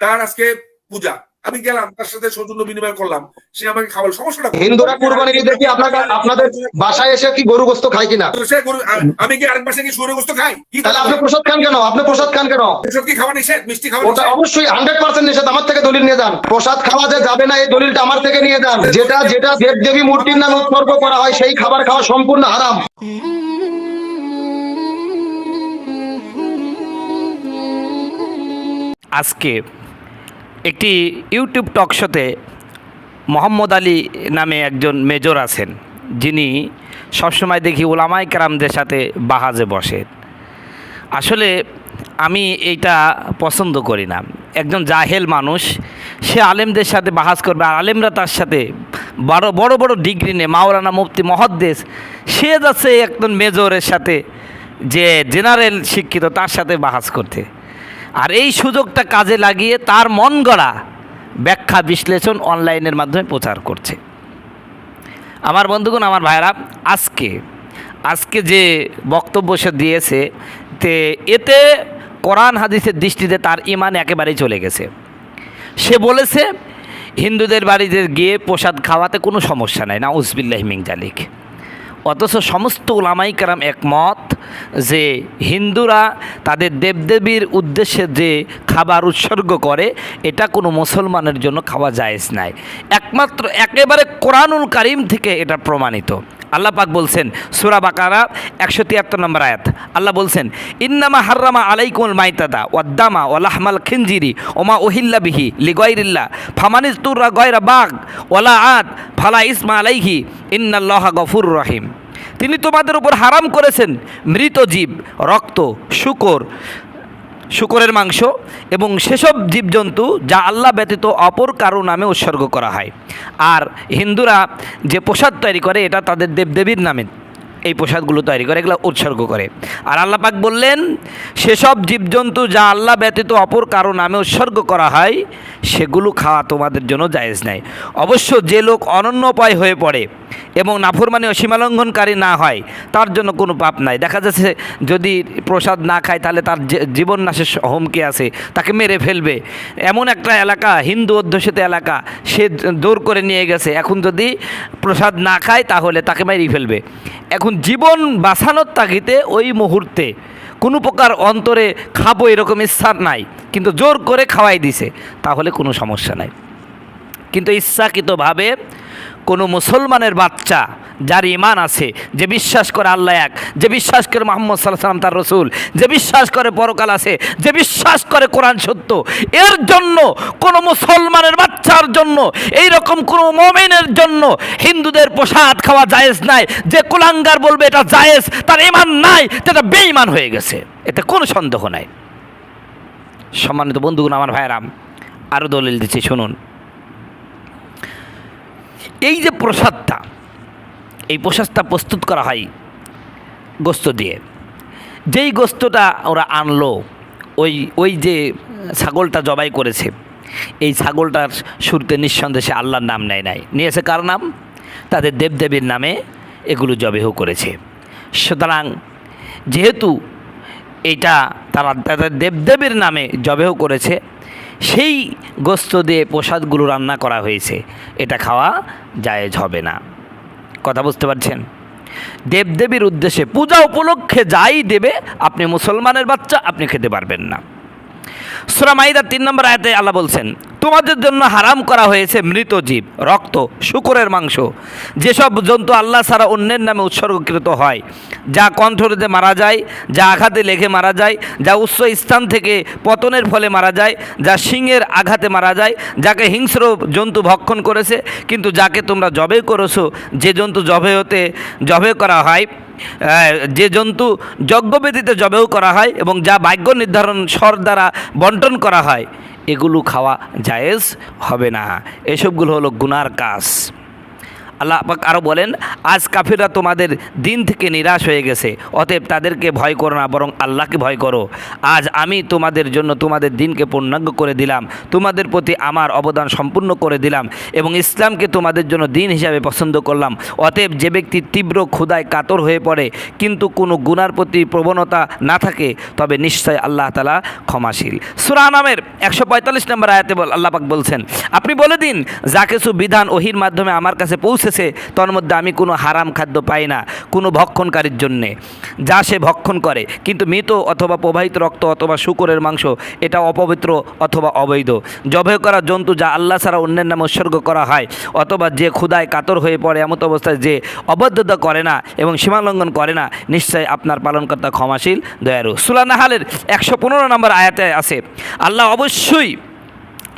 তার আজকে পূজা, আমি গেলাম তার সাথে সৌজন্য বিনিময় করলাম, সে আমাকে খাওয়াল, সমস্যাটা হিন্দুরা কুরবানি ঈদে কি আপনাদের বাসায় এসে কি গরু গোস্ত খায় কিনা? আমি কি আরেক মাসে কি শুয়োরের গোস্ত খাই? তাহলে আপনি প্রসাদ খান কেন? আপনি প্রসাদ খান কেন? প্রসাদ কি খাওয়া নিষেধ? মিষ্টি খাওয়া ওটা অবশ্যই 100% নিষেধ। আমার থেকে দলিল নিয়ে যান। প্রসাদ খাওয়া যে যাবে না এই দলিলটা আমার থেকে নিয়ে যান। যেটা দেব দেবী মূর্তির নামে উৎসর্গ করা হয় সেই খাবার খাওয়া সম্পূর্ণ হারাম। আজকে একটি ইউটিউব টক শোতে মোহাম্মদ আলী নামে একজন মেজর আছেন, যিনি সবসময় দেখি ওলামায়ে কেরামদের সাথে বাহাজে বসেন। আসলে আমি এইটা পছন্দ করি না। একজন জাহেল মানুষ, সে আলেমদের সাথে বাহাজ করবে, আর আলেমরা তার সাথে বড় বড় ডিগ্রি নিয়ে মাওলানা মুফতি মহাদ্দেশ, সে যাচ্ছে একজন মেজরের সাথে, যে জেনারেল শিক্ষিত, তার সাথে বাহাজ করতে। আর এই সুযোগটা কাজে লাগিয়ে তার মন গড়া ব্যাখ্যা বিশ্লেষণ অনলাইনের মাধ্যমে প্রচার করছে। আমার বন্ধুগণ, আমার ভাইরা, আজকে যে বক্তব্য সে দিয়েছে, এতে কোরআন হাদিসের দৃষ্টিতে তার ঈমান একেবারেই চলে গেছে। সে বলেছে হিন্দুদের বাড়িতে গিয়ে প্রসাদ খাওয়াতে কোনো সমস্যা নাই, নাউজুবিল্লাহি মিন যালিক। অথচ সমস্ত উলামায়ে কেরাম একমত যে হিন্দুরা তাদের দেবদেবীর উদ্দেশ্যে যে খাবার উৎসর্গ করে, এটা কোনো মুসলমানের জন্য খাওয়া জায়েজ নাই। একমাত্র একেবারে কোরআনুল কারীম থেকে এটা প্রমাণিত। আল্লাহ পাক বলছেন সূরা বাকারা 173 নম্বর আয়াত, আল্লাহ বলছেন ইন্নামা হাররামা আলাইকুমুল মাইতাতা ওয়াদ-দামা ওয়া লাহমাল খিনজিরি ওমা উহিল্লা বিহি লিগায়রিল্লাহ ফামানিস্তুররা গায়রা বাগ ওয়ালা আদ ফালা ইসমা আলাইহি ইন্নাল্লাহা গফুরুর রহিম। তিনি তোমাদের উপর হারাম করেছেন মৃত জীব, রক্ত, শূকরের মাংস এবং সেসব জীবজন্তু যা আল্লাহ ব্যতীত অপর কারো নামে উৎসর্গ করা হয়। আর হিন্দুরা যে প্রসাদ তৈরি করে, এটা তাদের দেবদেবীর নামে এই প্রসাদগুলো তৈরি করে, এগুলো উৎসর্গ করে। আর আল্লাহ পাক বললেন সেসব জীবজন্তু যা আল্লাহ ব্যতীত অপর কারো নামে উৎসর্গ করা হয়, সেগুলো খাওয়া তোমাদের জন্য জায়েজ নাই। অবশ্য যে লোক অনন্যোপায় হয়ে পড়ে এবং নাফরমানি ও সীমালঙ্ঘনকারী না হয়, তার জন্য কোনো পাপ নাই। দেখা যাচ্ছে যদি প্রসাদ না খায় তাহলে তার জীবন নাশের হুমকি আছে, তাকে মেরে ফেলবে। এমন একটা এলাকা, হিন্দু অধ্যুষিত এলাকা, সে দৌড় করে নিয়ে গেছে, এখন যদি প্রসাদ না খায় তাহলে তাকে মেরে ফেলবে। এখন জীবন বাঁচানোর তাগিদে ওই মুহূর্তে কোনো প্রকার অন্তরে খাবো এরকম ইচ্ছা নাই, কিন্তু জোর করে খাওয়াই দিছে, তাহলে কোনো সমস্যা নাই। কিন্তু ইচ্ছাকৃতভাবে কোনো মুসলমানের বাচ্চা যার ঈমান আছে, যে বিশ্বাস করে আল্লাহ এক, যে বিশ্বাস করে মুহাম্মদ সাল্লাল্লাহু আলাইহি ওয়াসাল্লাম তার রসুল, যে বিশ্বাস করে পরকাল আছে, যে বিশ্বাস করে কোরআন সত্য, এর জন্য কোনো মুসলমানের বাচ্চার জন্য, এই রকম কোনো মুমিনের জন্য হিন্দুদের প্রসাদ খাওয়া জায়েজ নাই। যে কুলাঙ্গার বলবে এটা জায়েজ, তার ঈমান নাই, সেটা বেঈমান হয়ে গেছে, এতে কোনো সন্দেহ নাই। সম্মানিত বন্ধুগণ, আমার ভাইয়েরাম, আরও দলিল দিচ্ছি, শুনুন। এই যে প্রসাদটা, এই প্রসাদটা প্রস্তুত করা হয় গোস্ত দিয়ে। যেই গোস্তটা ওরা আনলো, ওই যে ছাগলটা জবাই করেছে, এই ছাগলটার শুরুতে নিঃসন্দেহে আল্লাহর নাম নাই, নিয়েছে কার নাম? তাদের দেবদেবীর নামে এগুলো জবেহ করেছে। সুতরাং যেহেতু এটা তারা তাদের দেবদেবীর নামে জবেহ করেছে, সেই গোস্ত দিয়ে প্রসাদগুলো রান্না করা হয়েছে, এটা খাওয়া জায়েজ হবে না। কথা বুঝতে পারছেন? দেবদেবীর উদ্দেশ্যে পূজা উপলক্ষে যাই দেবে, আপনি মুসলমানের বাচ্চা, আপনি খেতে পারবেন না। সূরা মাইদা 3 নম্বর আয়াতে আল্লাহ বলছেন তোমাদের জন্য হারাম করা হয়েছে মৃত জীব, রক্ত, শূকরের মাংস, যেসব জন্তু আল্লাহ ছাড়া অন্যের নামে উৎসর্গকৃত হয়, যা কণ্ঠরোধে মারা যায়, যা আঘাতে লেগে মারা যায়, যা উচ্চ স্থান থেকে পতনের ফলে মারা যায়, যা সিংহের আঘাতে মারা যায়, যাকে হিংস্র জন্তু ভক্ষণ করেছে, কিন্তু যাকে তোমরা জবে করেছো, যে জন্তু জবে করা হয়, যে জন্তু যজ্ঞবেদিতে জবেও করা হয় এবং যা ভাগ্য নির্ধারণ স্বর দ্বারা বন্টন করা হয়, এগুলো খাওয়া জায়েজ হবে না। এসবগুলো হলো গুনার কাজ। আল্লাহ পাক আরও বলেন, আজ কাফিররা তোমাদের দিন থেকে নিরাশ হয়ে গেছে, অতএব তাদেরকে ভয় করো না, বরং আল্লাহকে ভয় করো। আজ আমি তোমাদের জন্য তোমাদের দিনকে পূর্ণাঙ্গ করে দিলাম, তোমাদের প্রতি আমার অবদান সম্পূর্ণ করে দিলাম এবং ইসলামকে তোমাদের জন্য দিন হিসাবে পছন্দ করলাম। অতএব যে ব্যক্তি তীব্র ক্ষুধায় কাতর হয়ে পড়ে কিন্তু কোনো গুনার প্রতি প্রবণতা না থাকে, তবে নিশ্চয় আল্লাহ তাআলা ক্ষমাশীল। সূরা আনামের 145 নম্বর আয়াতে আল্লাহ পাক বলছেন, আপনি বলে দিন, যা কিছু বিধান ওহির মাধ্যমে আমার কাছে পৌঁছেছে তোর মধ্যে আমি কোনো হারাম খাদ্য পাই না কোনো ভক্ষণকারীর জন্যে, যা সে ভক্ষণ করে, কিন্তু মৃত অথবা প্রবাহিত রক্ত অথবা শূকরের মাংস এটা অপবিত্র অথবা অবৈধ। জবাই করা জন্তু যা আল্লাহ ছাড়া অন্যের নামে উৎসর্গ করা হয়, অথবা যে ক্ষুধায় কাতর হয়ে পড়ে এমত অবস্থায় যে অবাধ্যতা করে না এবং সীমালঙ্ঘন করে না, নিশ্চয় আপনার পালনকর্তা ক্ষমাশীল দয়ালু। সূরা নাহালের 115 নম্বর আয়াতে আছে, আল্লাহ অবশ্যই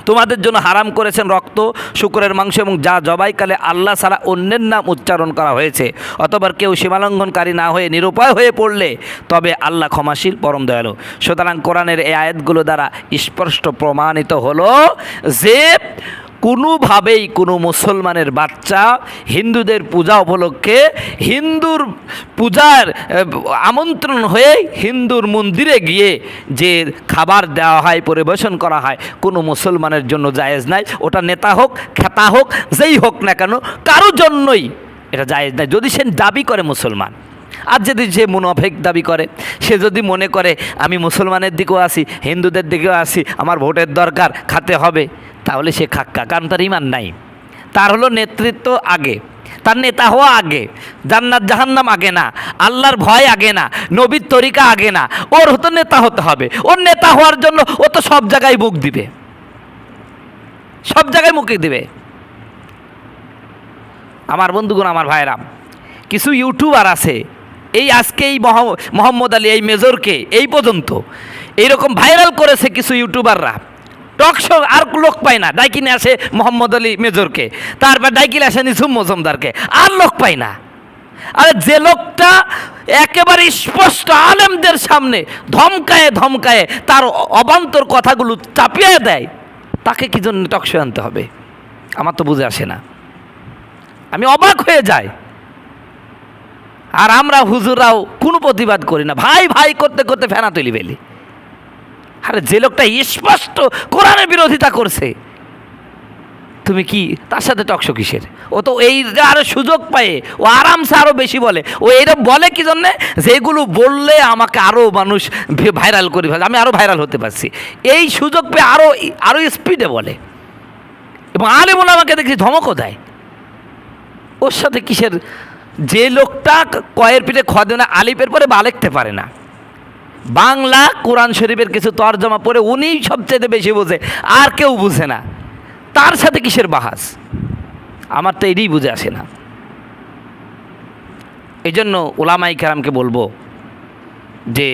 তোমাদের জন্য হারাম করেছেন রক্ত, শূকরের মাংস এবং যা জবাইকালে আল্লাহ ছাড়া অন্যের নাম উচ্চারণ করা হয়েছে, অথবা কেউ সীমালঙ্ঘনকারী না হয়ে নিরুপায় হয়ে পড়লে তবে আল্লাহ ক্ষমাশীল পরম দয়ালু। সুতরাং কোরআনের এই আয়াতগুলো দ্বারা স্পষ্ট প্রমাণিত হলো যে কোনোভাবেই কোনো মুসলমানের বাচ্চা হিন্দুদের পূজা উপলক্ষে হিন্দুর পূজার আমন্ত্রণ হয়ে হিন্দুর মন্দিরে গিয়ে যে খাবার দেওয়া হয়, পরিবেশন করা হয়, কোনো মুসলমানের জন্য জায়েজ নাই। ওটা নেতা হোক, খেতা হোক, যেই হোক না কেন, কারোর জন্যই এটা জায়েজ নাই, যদি সে দাবি করে মুসলমান। আর যদি সে মুনাফিক দাবি করে, সে যদি মনে করে আমি মুসলমানের দিকেও আসি, হিন্দুদের দিকেও আসি, আমার ভোটের দরকার, খাতে হবে, তাহলে সে খাক্কা, কারণ তার ঈমান নাই। তার হলো নেতৃত্ব আগে, তার নেতা হওয়া আগে, জান্নাত জাহান্নাম আগে না, আল্লাহর ভয় আগে না, নবীর তরিকা আগে না, ওর হতো নেতা হতে হবে। ওর নেতা হওয়ার জন্য ও তো সব জায়গায় মুখ দিবে, সব জায়গায় মুখ দিবে। আমার বন্ধুগণ, আমার ভাইরাম, কিছু ইউটিউবার আছে, এই আজকে এই মোহাম্মদ আলী এই মেজরকে এই পর্যন্ত এইরকম ভাইরাল করেছে কিছু ইউটিউবাররা, টকশো আর লোক পায় না, ডাইকিনে আসে মোহাম্মদ আলী মেজরকে, তারপর ডাইকিনে আসে নিঝুম মজুমদারকে, আর লোক পায় না। আরে যে লোকটা একেবারে স্পষ্ট আলেমদের সামনে ধমকায়ে ধমকায়ে তার অবান্তর কথাগুলো চাপিয়ে দেয়, তাকে কি জন্য টকশো আনতে হবে? আমার তো বুঝে আসে না, আমি অবাক হয়ে যাই। আর আমরা হুজুরাও কোনো প্রতিবাদ করি না, ভাই ভাই করতে করতে ফেনা তুলি ফেলি। আরে যে লোকটা স্পষ্ট কোরআনের বিরোধিতা করছে, তুমি কি তার সাথে টকশো কিসের? ও তো এই আরো সুযোগ পায়, ও আরামসে আরও বেশি বলে। ও এইরকম বলে কি জন্যে? যেগুলো বললে আমাকে আরও মানুষ ভাইরাল করে ফেলে, আমি আরও ভাইরাল হতে পারছি, এই সুযোগ পেয়ে আরও আরও স্পিডে বলে। এবং আলেমুল আমাকে দেখি ধমকও দেয়। ওর সাথে কিসের? যে লোকটা কয়ের পিঠে খদে না, আলিফের পরে বা লিখতে পারে না, বাংলা কোরআন শরীফের কিছু তর্জমা পড়ে উনিই সবচেয়ে বেশি বোঝে, আর কেউ বুঝে না, তার সাথে কিসের বাহাস? আমার তো এটাই বুঝে আসে না। এই জন্য ওলামাই কেরামকে বলবো যে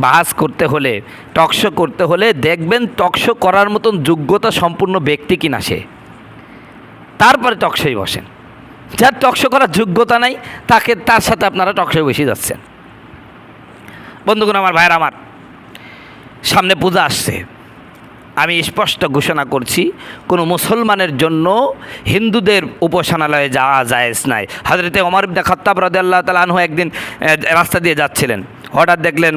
বাহাস করতে হলে, টকশো করতে হলে দেখবেন টকশো করার মতন যোগ্যতা সম্পূর্ণ ব্যক্তি কিনা সে, তারপরে টকশোই বসেন। যার টকশো করার যোগ্যতা নাই তার সাথে আপনারা টকশোয় বসে যাচ্ছেন। বন্ধুগণ, আমার ভাইয়ের, আমার সামনে পূজা আসছে, আমি স্পষ্ট ঘোষণা করছি, কোনো মুসলমানের জন্য হিন্দুদের উপাসনালয়ে যাওয়া জায়েজ নাই। হযরতে ওমর ইবনে খাত্তাব রাদিয়াল্লাহু তাআলা আনহু একদিন রাস্তা দিয়ে যাচ্ছিলেন, হঠাৎ দেখলেন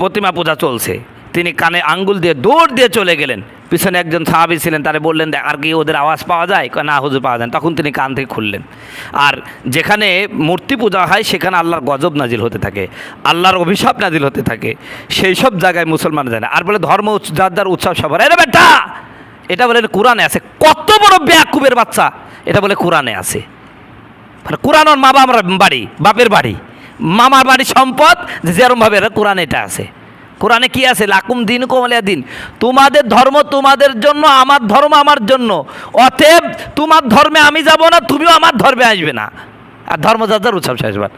প্রতিমা পূজা চলছে। তিনি কানে আঙ্গুল দিয়ে দৌড় দিয়ে চলে গেলেন। পিছনে একজন সাহাবী ছিলেন, তারে বললেন, আর কি ওদের আওয়াজ পাওয়া যায়? না হুজুর, পাওয়া যায়। তখন তিনি কান থেকে খুললেন। আর যেখানে মূর্তি পূজা হয় সেখানে আল্লাহর গজব নাজিল হতে থাকে, আল্লাহর অভিশাপ নাজিল হতে থাকে, সেই সব জায়গায় মুসলমান যায় না। আর বলে ধর্ম যার যার উৎসব সবার, এরে বেটা, এটা বলে কোরআনে আছে। কত বড় বেয়াকুবের বাচ্চা, এটা বলে কোরআনে আছে। কোরআন ওর মা বাবার বাড়ি, বাপের বাড়ি, মামার বাড়ি সম্পদ, যেরমভাবে কোরআনে এটা আছে। কোরআনে কি আছে? লাকুম দীনুকুম ওয়ালিয়া দিন, তোমাদের ধর্ম তোমাদের জন্য, আমার ধর্ম আমার জন্য, অতএব তোমার ধর্মে আমি যাব না, তুমিও আমার ধর্মে আসবে না। আর ধর্ম যার যার উৎসব শেষবার,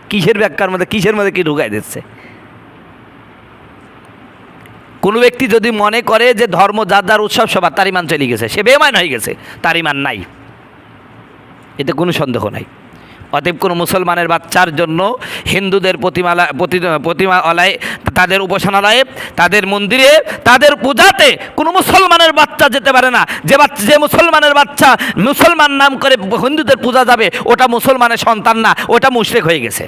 কিসের ব্যাখ্যার মধ্যে কিসের মধ্যে কি ঢুকাই দিচ্ছে? কোনো ব্যক্তি যদি মনে করে যে ধর্ম যার যার উৎসব সবার, তার ইমান চলে গেছে, সে বেঈমান হয়ে গেছে, তার ইমান নাই, এতে কোনো সন্দেহ নাই। অতএব কোনো মুসলমানের বাচ্চার জন্য হিন্দুদের প্রতিমালয়ে, তাদের উপাসনালয়ে, তাদের মন্দিরে, তাদের পূজাতে কোনো মুসলমানের বাচ্চা যেতে পারে না। যে মুসলমানের বাচ্চা মুসলমান নাম করে হিন্দুদের পূজা যাবে, ওটা মুসলমানের সন্তান না, ওটা মুশরিক হয়ে গেছে।